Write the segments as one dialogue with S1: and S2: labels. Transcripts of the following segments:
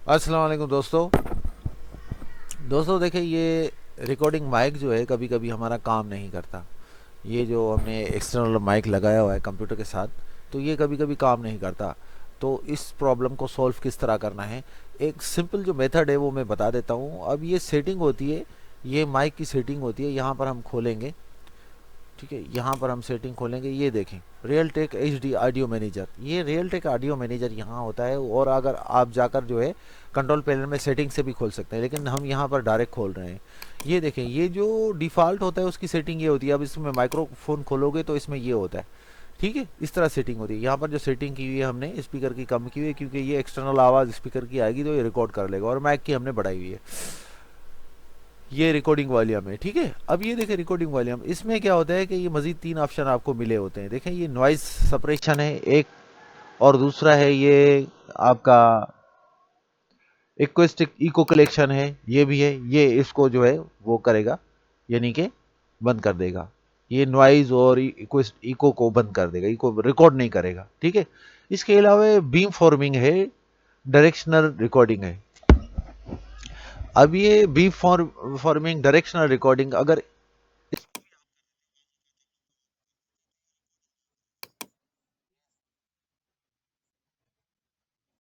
S1: अस्सलाम वालेकुम दोस्तों। देखिए, ये रिकॉर्डिंग माइक जो है कभी कभी हमारा काम नहीं करता। ये जो हमने एक्सटर्नल माइक लगाया हुआ है कंप्यूटर के साथ, तो ये कभी कभी काम नहीं करता। तो इस प्रॉब्लम को सॉल्व किस तरह करना है, एक सिंपल जो मेथड है वो मैं बता देता हूँ। अब ये सेटिंग होती है, ये माइक की सेटिंग होती है, यहाँ पर हम खोलेंगे। ठीक है, यहाँ पर हम सेटिंग खोलेंगे। ये देखें, Realtek H D audio manager, ये रियल टेक ऑडियो मैनेजर यहाँ होता है। और अगर आप जाकर जो है कंट्रोल पैनल में सेटिंग से भी खोल सकते हैं, लेकिन हम यहाँ पर डायरेक्ट खोल रहे हैं। ये देखें, ये जो डिफ़ॉल्ट होता है उसकी सेटिंग ये होती है। अब इसमें माइक्रोफोन खोलोगे तो इसमें ये होता है। ठीक है, इस तरह सेटिंग होती है। यहाँ पर जो सेटिंग की हुई है हमने स्पीकर की कम की हुई है, क्योंकि ये एक्सटर्नल आवाज़ स्पीकर की आएगी तो ये रिकॉर्ड कर लेगा। और माइक की हमने बढ़ाई हुई है। ये रिकॉर्डिंग वॉल्यूम है। ठीक है, अब ये देखें रिकॉर्डिंग वॉल्यूम, इसमें क्या होता है कि ये मजीद तीन ऑप्शन आपको मिले होते हैं। देखें, ये नॉइज सपरेशन है एक, और दूसरा है ये आपका इक्वेस्टिक इको कलेक्शन है, ये भी है। ये इसको जो है वो करेगा, यानी कि बंद कर देगा। ये नॉइज और इको को बंद कर देगा, इको रिकॉर्ड नहीं करेगा। ठीक है, इसके अलावा बीम फॉर्मिंग है, डायरेक्शनल रिकॉर्डिंग है। अब ये बीम फॉर्मिंग डायरेक्शनल रिकॉर्डिंग अगर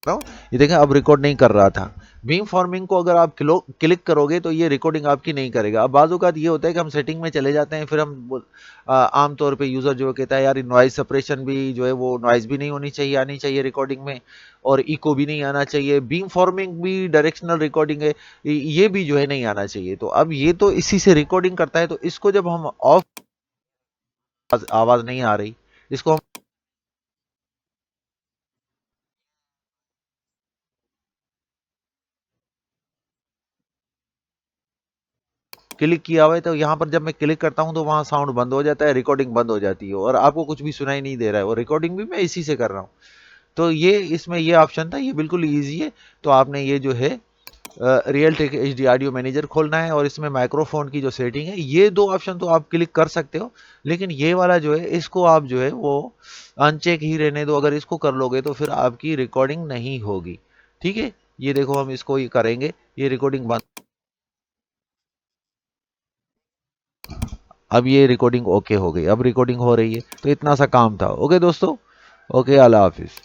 S1: रहा हूं, ये देखें अब रिकॉर्ड नहीं कर रहा था। बीम फॉर्मिंग को अगर आप क्लिक करोगे तो ये रिकॉर्डिंग आपकी नहीं करेगा। अब बाजू का ये होता है कि हम सेटिंग में चले जाते हैं, फिर हम आमतौर पे यूज़र जो कहता है यार नॉइज सप्रेशन भी जो है वो नॉइज भी नहीं होनी चाहिए, आनी चाहिए रिकॉर्डिंग में, और इको भी नहीं आना चाहिए, बीम फॉर्मिंग भी डायरेक्शनल रिकॉर्डिंग है, ये भी जो है नहीं आना चाहिए। तो अब ये तो इसी से रिकॉर्डिंग करता है, तो इसको जब हम ऑफ, आवाज़ नहीं आ रही, इसको हम क्लिक किया हुआ है, तो यहाँ पर जब मैं क्लिक करता हूँ तो वहाँ साउंड बंद हो जाता है, रिकॉर्डिंग बंद हो जाती है, और आपको कुछ भी सुनाई नहीं दे रहा है। और रिकॉर्डिंग भी मैं इसी से कर रहा हूँ। तो ये इसमें ये ऑप्शन था, ये बिल्कुल ईजी है। तो आपने ये जो है Realtek H D audio manager खोलना है, और इसमें माइक्रोफोन की जो सेटिंग है, ये दो ऑप्शन तो आप क्लिक कर सकते हो, लेकिन ये वाला जो है इसको आप जो है वो अनचेक ही रहने दो। अगर इसको कर लोगे तो फिर आपकी रिकॉर्डिंग नहीं होगी। ठीक है, ये देखो हम इसको ये करेंगे, ये रिकॉर्डिंग बंद। अब ये रिकॉर्डिंग ओके हो गई, अब रिकॉर्डिंग हो रही है। तो इतना सा काम था। ओके दोस्तों, ओके, अल्लाह हाफिज़।